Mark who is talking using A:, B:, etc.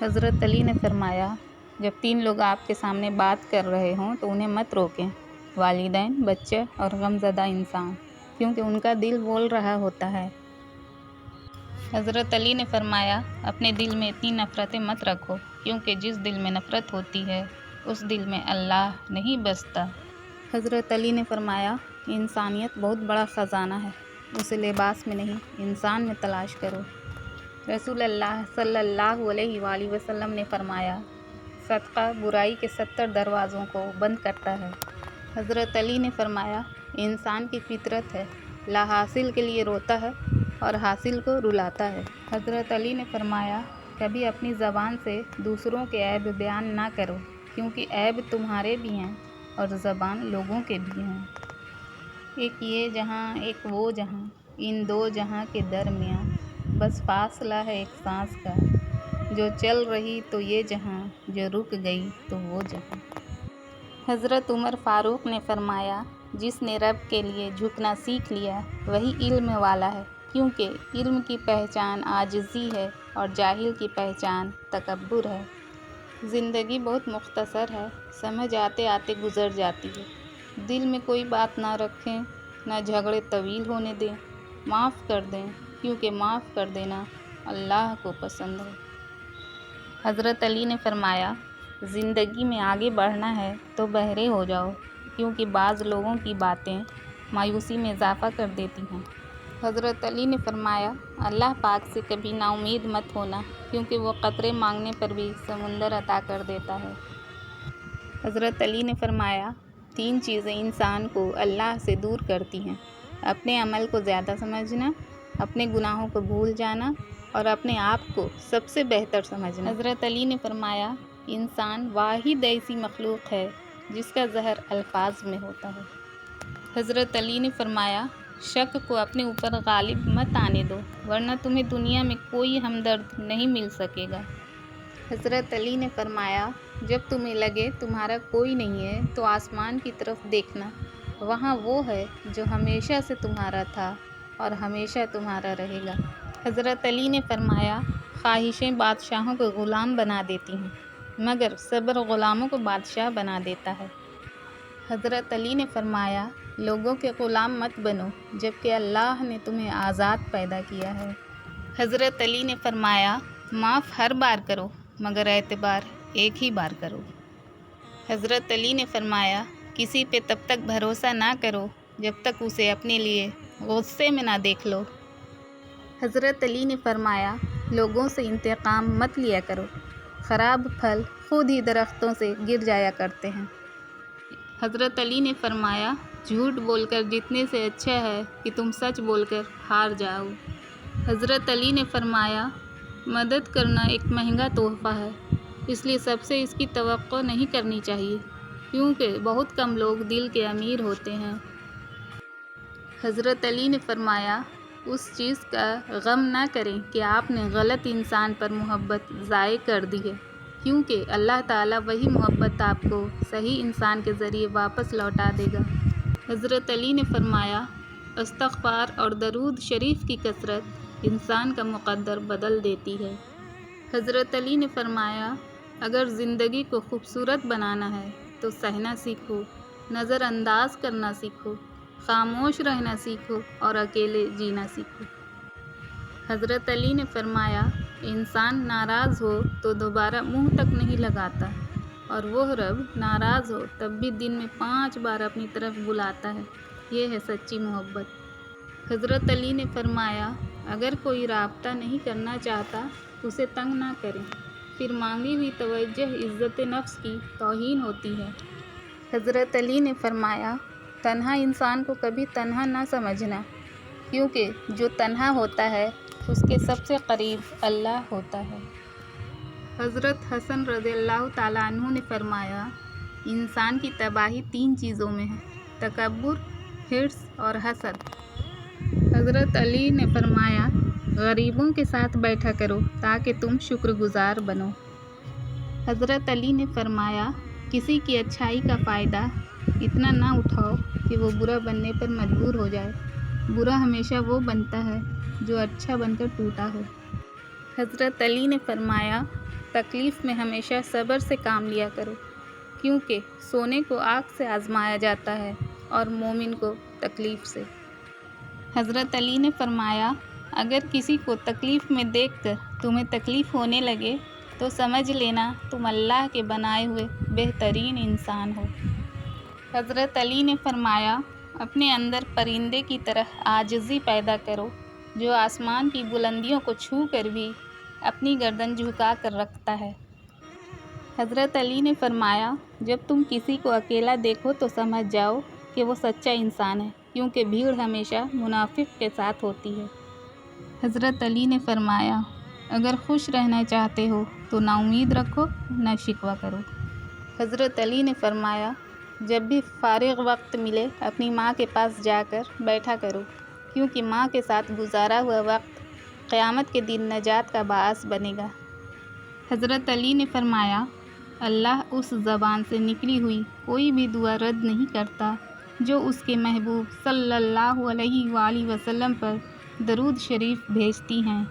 A: حضرت علی نے فرمایا، جب 3 لوگ آپ کے سامنے بات کر رہے ہوں تو انہیں مت روکیں، والدین، بچے اور غمزدہ انسان، کیونکہ ان کا دل بول رہا ہوتا ہے۔ حضرت علی نے فرمایا، اپنے دل میں اتنی نفرتیں مت رکھو، کیونکہ جس دل میں نفرت ہوتی ہے اس دل میں اللہ نہیں بستا۔ حضرت علی نے فرمایا، انسانیت بہت بڑا خزانہ ہے، اسے لباس میں نہیں انسان میں تلاش کرو۔ رسول اللہ صلی اللہ علیہ وآلہ وسلم نے فرمایا، صدقہ برائی کے 70 دروازوں کو بند کرتا ہے۔ حضرت علی نے فرمایا، انسان کی فطرت ہے، لا حاصل کے لیے روتا ہے اور حاصل کو رلاتا ہے۔ حضرت علی نے فرمایا، کبھی اپنی زبان سے دوسروں کے عیب بیان نہ کرو، کیونکہ عیب تمہارے بھی ہیں اور زبان لوگوں کے بھی ہیں۔ ایک یہ جہاں ایک وہ جہاں، ان 2 جہاں کے درمیاں بس فاصلہ ہے ایک سانس کا، جو چل رہی تو یہ جہاں، جو رک گئی تو وہ جہاں۔ حضرت عمر فاروق نے فرمایا، جس نے رب کے لیے جھکنا سیکھ لیا وہی علم والا ہے، کیونکہ علم کی پہچان عاجزی ہے اور جاہل کی پہچان تکبر ہے۔ زندگی بہت مختصر ہے، سمجھ آتے آتے گزر جاتی ہے۔ دل میں کوئی بات نہ رکھیں، نہ جھگڑے طویل ہونے دیں، معاف کر دیں، کیونکہ معاف کر دینا اللہ کو پسند ہے۔ حضرت علی نے فرمایا، زندگی میں آگے بڑھنا ہے تو بہرے ہو جاؤ، کیونکہ بعض لوگوں کی باتیں مایوسی میں اضافہ کر دیتی ہیں۔ حضرت علی نے فرمایا، اللہ پاک سے کبھی نا امید مت ہونا، کیونکہ وہ قطرے مانگنے پر بھی سمندر عطا کر دیتا ہے۔ حضرت علی نے فرمایا، 3 چیزیں انسان کو اللہ سے دور کرتی ہیں، اپنے عمل کو زیادہ سمجھنا، اپنے گناہوں کو بھول جانا اور اپنے آپ کو سب سے بہتر سمجھنا۔ حضرت علی نے فرمایا، انسان واحد ایسی مخلوق ہے جس کا زہر الفاظ میں ہوتا ہے۔ حضرت علی نے فرمایا، شک کو اپنے اوپر غالب مت آنے دو، ورنہ تمہیں دنیا میں کوئی ہمدرد نہیں مل سکے گا۔ حضرت علی نے فرمایا، جب تمہیں لگے تمہارا کوئی نہیں ہے تو آسمان کی طرف دیکھنا، وہاں وہ ہے جو ہمیشہ سے تمہارا تھا اور ہمیشہ تمہارا رہے گا۔ حضرت علی نے فرمایا، خواہشیں بادشاہوں کو غلام بنا دیتی ہیں، مگر صبر غلاموں کو بادشاہ بنا دیتا ہے۔ حضرت علی نے فرمایا، لوگوں کے غلام مت بنو، جبکہ اللہ نے تمہیں آزاد پیدا کیا ہے۔ حضرت علی نے فرمایا، معاف ہر بار کرو، مگر اعتبار ایک ہی بار کرو۔ حضرت علی نے فرمایا، کسی پہ تب تک بھروسہ نہ کرو جب تک اسے اپنے لیے غصے میں نہ دیکھ لو۔ حضرت علی نے فرمایا، لوگوں سے انتقام مت لیا کرو، خراب پھل خود ہی درختوں سے گر جایا کرتے ہیں۔ حضرت علی نے فرمایا، جھوٹ بول کر جیتنے سے اچھا ہے کہ تم سچ بول کر ہار جاؤ۔ حضرت علی نے فرمایا، مدد کرنا ایک مہنگا تحفہ ہے، اس لیے سب سے اس کی توقع نہیں کرنی چاہیے، کیونکہ بہت کم لوگ دل کے امیر ہوتے ہیں۔ حضرت علی نے فرمایا، اس چیز کا غم نہ کریں کہ آپ نے غلط انسان پر محبت ضائع کر دی ہے، کیونکہ اللہ تعالیٰ وہی محبت آپ کو صحیح انسان کے ذریعے واپس لوٹا دے گا۔ حضرت علی نے فرمایا، استغفار اور درود شریف کی کثرت انسان کا مقدر بدل دیتی ہے۔ حضرت علی نے فرمایا، اگر زندگی کو خوبصورت بنانا ہے تو سہنا سیکھو، نظر انداز کرنا سیکھو، خاموش رہنا سیکھو اور اکیلے جینا سیکھو۔ حضرت علی نے فرمایا، انسان ناراض ہو تو دوبارہ منہ تک نہیں لگاتا، اور وہ رب ناراض ہو تب بھی دن میں 5 بار اپنی طرف بلاتا ہے، یہ ہے سچی محبت۔ حضرت علی نے فرمایا، اگر کوئی رابطہ نہیں کرنا چاہتا اسے تنگ نہ کریں، پھر مانگی ہوئی توجہ عزت نفس کی توہین ہوتی ہے۔ حضرت علی نے فرمایا، تنہا انسان کو کبھی تنہا نہ سمجھنا، کیونکہ جو تنہا ہوتا ہے اس کے سب سے قریب اللہ ہوتا ہے۔ حضرت حسن رضی اللہ تعالیٰ عنہ نے فرمایا، انسان کی تباہی 3 چیزوں میں ہے، تکبر، حرص اور حسد۔ حضرت علی نے فرمایا، غریبوں کے ساتھ بیٹھا کرو تاکہ تم شکر گزار بنو۔ حضرت علی نے فرمایا، کسی کی اچھائی کا فائدہ اتنا نہ اٹھاؤ کہ وہ برا بننے پر مجبور ہو جائے، برا ہمیشہ وہ بنتا ہے جو اچھا بن کر ٹوٹا ہو۔ حضرت علی نے فرمایا، تکلیف میں ہمیشہ صبر سے کام لیا کرو، کیونکہ سونے کو آگ سے آزمایا جاتا ہے اور مومن کو تکلیف سے۔ حضرت علی نے فرمایا، اگر کسی کو تکلیف میں دیکھ کر تمہیں تکلیف ہونے لگے تو سمجھ لینا تم اللہ کے بنائے ہوئے بہترین انسان ہو۔ حضرت علی نے فرمایا، اپنے اندر پرندے کی طرح عاجزی پیدا کرو جو آسمان کی بلندیوں کو چھو کر بھی اپنی گردن جھکا کر رکھتا ہے۔ حضرت علی نے فرمایا، جب تم کسی کو اکیلا دیکھو تو سمجھ جاؤ کہ وہ سچا انسان ہے، کیونکہ بھیڑ ہمیشہ منافق کے ساتھ ہوتی ہے۔ حضرت علی نے فرمایا، اگر خوش رہنا چاہتے ہو تو نہ امید رکھو نہ شکوہ کرو۔ حضرت علی نے فرمایا، جب بھی فارغ وقت ملے اپنی ماں کے پاس جا کر بیٹھا کرو، کیونکہ ماں کے ساتھ گزارا ہوا وقت قیامت کے دن نجات کا باعث بنے گا۔ حضرت علی نے فرمایا، اللہ اس زبان سے نکلی ہوئی کوئی بھی دعا رد نہیں کرتا جو اس کے محبوب صلی اللہ علیہ وآلہ وسلم پر درود شریف بھیجتی ہیں۔